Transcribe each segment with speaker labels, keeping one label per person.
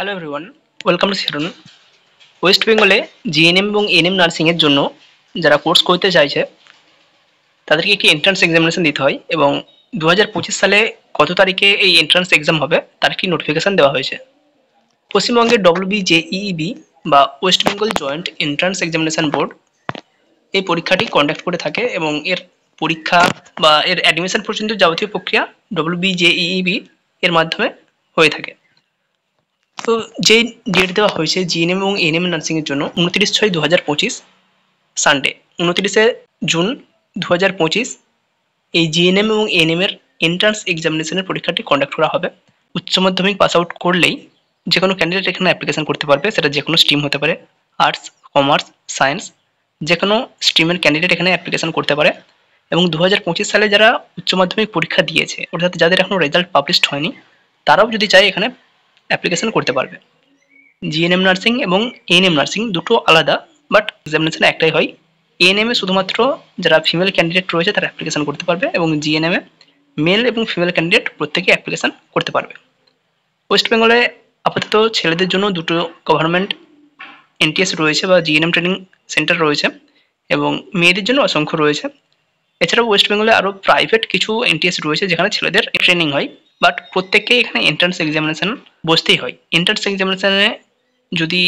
Speaker 1: Hello everyone, welcome to শিরুন। West বেঙ্গলে GNM এবং এনএম নার্সিংয়ের জন্য যারা কোর্স করতে চাইছে তাদেরকে একটি এন্ট্রান্স এক্সামিনেশন দিতে হয় এবং 2025 সালে কত তারিখে এই এন্ট্রান্স এক্সাম হবে তার একটি নোটিফিকেশন দেওয়া হয়েছে। পশ্চিমবঙ্গের WBJEEB বা West Bengal joint entrance examination board এই পরীক্ষাটি কন্ডাক্ট করে থাকে এবং এর পরীক্ষা বা এর অ্যাডমিশন পর্যন্ত যাবতীয় প্রক্রিয়া WBJEEB এর মাধ্যমে হয়ে থাকে। তো যে ডেট দেওয়া হয়েছে জিএনএম এবং এনএম নার্সিংয়ের জন্য 29/6/2025 সানডে 29 জুন 2025 এই জিএনএম এবং এনএম এর এন্ট্রান্স এক্সামিনেশনের পরীক্ষাটি কন্ডাক্ট করা হবে। উচ্চ মাধ্যমিক পাস আউট করলেই যে কোনো ক্যান্ডিডেট এখানে অ্যাপ্লিকেশন করতে পারবে, সেটা যে কোনো স্ট্রিম হতে পারে, আর্টস, কমার্স, সায়েন্স, যে কোনো স্ট্রিমের ক্যান্ডিডেট এখানে অ্যাপ্লিকেশন করতে পারে। এবং 2025 সালে যারা উচ্চ মাধ্যমিক পরীক্ষা দিয়েছে, অর্থাৎ যাদের এখনো রেজাল্ট পাবলিশড হয়নি, তারাও যদি চায় এখানে অ্যাপ্লিকেশন করতে পারবে। জিএনএম নার্সিং এবং এএনএম নার্সিং দুটো আলাদা, বাট এক্সামিনেশন একটাই হয়। এএনএম এ শুধুমাত্র যারা ফিমেল ক্যান্ডিডেট রয়েছে তারা অ্যাপ্লিকেশন করতে পারবে এবং জিএনএম এ মেল এবং ফিমেল ক্যান্ডিডেট প্রত্যেকে অ্যাপ্লিকেশন করতে পারবে। ওয়েস্ট বেঙ্গলে আপাতত ছেলেদের জন্য দুটো গভর্নমেন্ট এনটিএস রয়েছে বা জিএনএম ট্রেনিং সেন্টার রয়েছে এবং মেয়েদের জন্য অসংখ্য রয়েছে। এছাড়াও ওয়েস্ট বেঙ্গলে আরও প্রাইভেট কিছু এনটিএস রয়েছে যেখানে ছেলেদের ট্রেনিং হয়, বাট প্রত্যেককেই এখানে এন্ট্রান্স এক্সামিনেশন বসতেই হয়। এন্ট্রান্স এক্সামিনেশনে যদি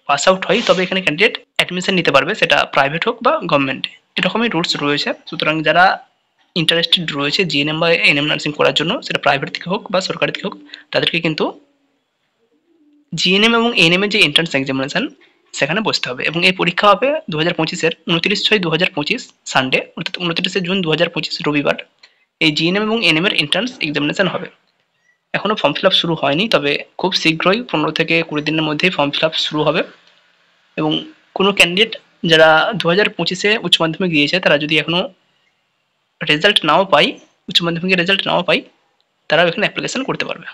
Speaker 1: পাস আউট হয় তবে এখানে ক্যান্ডিডেট অ্যাডমিশন নিতে পারবে, সেটা প্রাইভেট হোক বা গভর্নমেন্টে, এরকমই রুলস রয়েছে। সুতরাং যারা ইন্টারেস্টেড রয়েছে জিএনএম বা এনএম নার্সিং করার জন্য, সেটা প্রাইভেট থেকে হোক বা সরকারি থেকে হোক, তাদেরকে কিন্তু জিএনএম এবং এনএম এর যে এন্ট্রান্স এক্সামিনেশন সেখানে বসতে হবে এবং এই পরীক্ষা হবে 2025-এর 29/6/2025 সানডে, অর্থাৎ 29 জুন 2025 রবিবার। এই জিএনএম এবং এনএম এর এন্ট্রান্স এক্সামিনেশন হবে। এখনও ফর্ম ফিল আপ শুরু হয়নি, তবে খুব শীঘ্রই 15 থেকে 20 দিনের মধ্যেই ফর্ম ফিল আপ শুরু হবে। এবং কোনো ক্যান্ডিডেট যারা 2025-এ উচ্চ মাধ্যমিক দিয়েছে তারা যদি এখনও রেজাল্ট নাও পায়, উচ্চ মাধ্যমিকের রেজাল্ট নাও পায়, তারাও এখানে অ্যাপ্লিকেশন করতে পারবে।